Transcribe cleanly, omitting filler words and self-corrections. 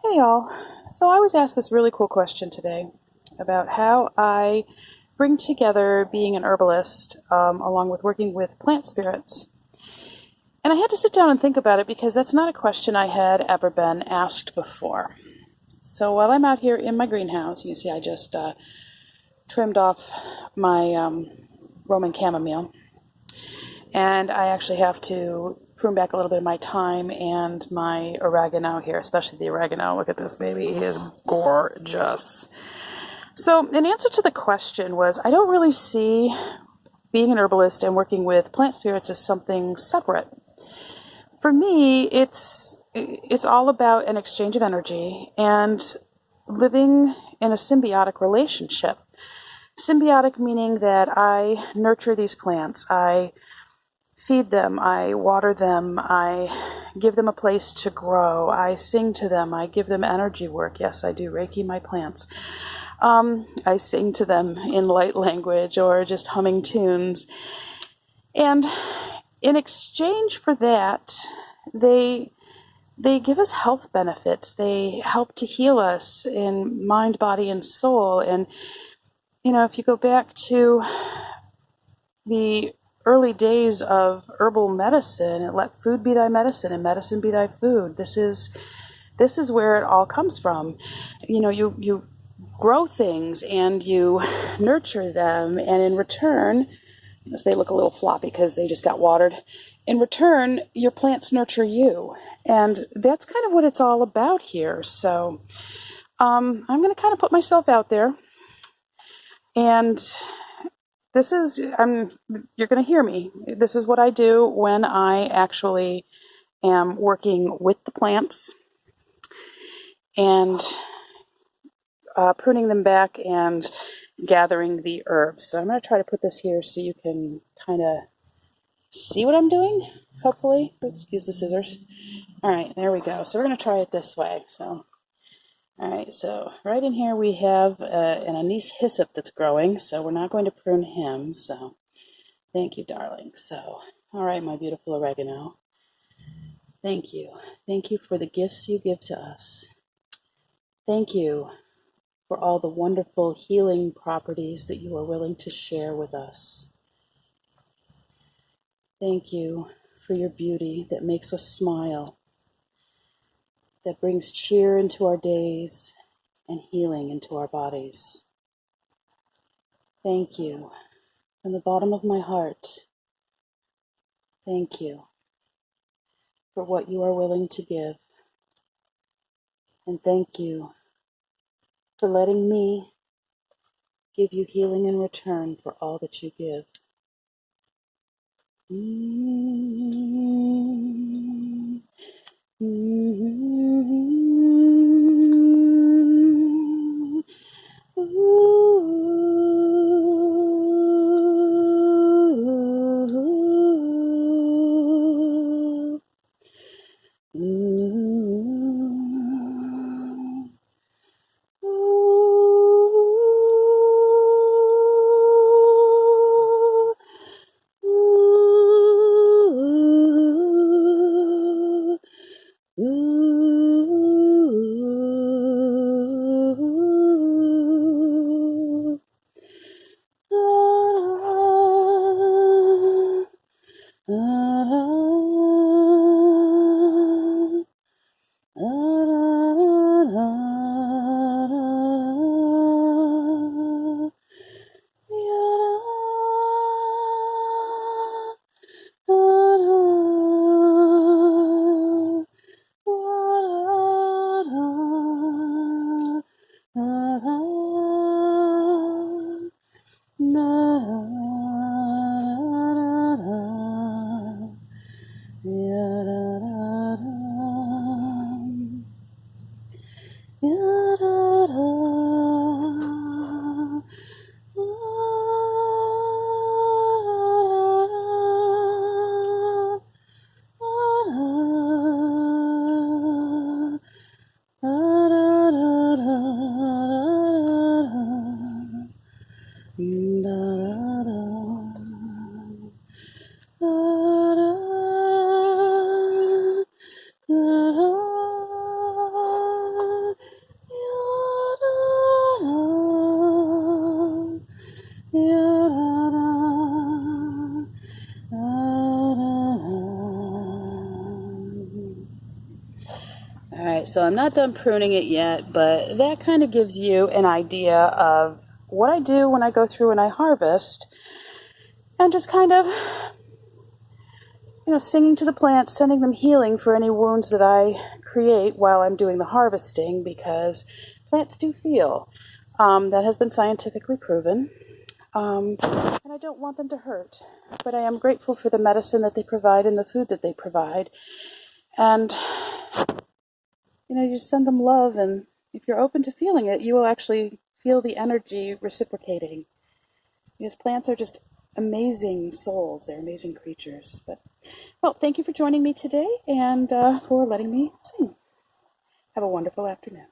Hey y'all. So I was asked this really cool question today about how I bring together being an herbalist along with working with plant spirits. And I had to sit down and think about it because that's not a question I had ever been asked before. So while I'm out here in my greenhouse, you see I just trimmed off my Roman chamomile. And I actually have to prune back a little bit of my thyme and my oregano here, especially the oregano. Look at this baby. He is gorgeous. So in answer to the question was, I don't really see being an herbalist and working with plant spirits as something separate. For me, it's all about an exchange of energy and living in a symbiotic relationship. Symbiotic meaning that I nurture these plants. I feed them, I water them, I give them a place to grow, I sing to them, I give them energy work. Yes, I do Reiki my plants. I sing to them in light language or just humming tunes. And in exchange for that, they give us health benefits. They help to heal us in mind, body, and soul. And, if you go back to the early days of herbal medicine, let food be thy medicine and medicine be thy food. This is where it all comes from. You grow things and you nurture them, and in return, they look a little floppy because they just got watered. In return, your plants nurture you, and that's kind of what it's all about here. So I'm going to kind of put myself out there, and you're going to hear me. This is what I do when I actually am working with the plants and pruning them back and gathering the herbs. So I'm going to try to put this here so you can kind of see what I'm doing, hopefully. Excuse the scissors. All right, there we go. So we're going to try it this way. All right, so right in here we have an anise hyssop that's growing, so we're not going to prune him. So thank you, darling. So, all right, my beautiful oregano. Thank you. Thank you for the gifts you give to us. Thank you for all the wonderful healing properties that you are willing to share with us. Thank you for your beauty that makes us smile, that brings cheer into our days and healing into our bodies. Thank you from the bottom of my heart. Thank you for what you are willing to give. And thank you for letting me give you healing in return for all that you give. Ooh. Alright, so I'm not done pruning it yet, but that kind of gives you an idea of what I do when I go through and I harvest, and just kind of, singing to the plants, sending them healing for any wounds that I create while I'm doing the harvesting, because plants do feel. That has been scientifically proven. And I don't want them to hurt, but I am grateful for the medicine that they provide and the food that they provide. And, you just send them love, and if you're open to feeling it, you will actually feel the energy reciprocating. Because plants are just amazing souls. They're amazing creatures. Well, thank you for joining me today and for letting me sing. Have a wonderful afternoon.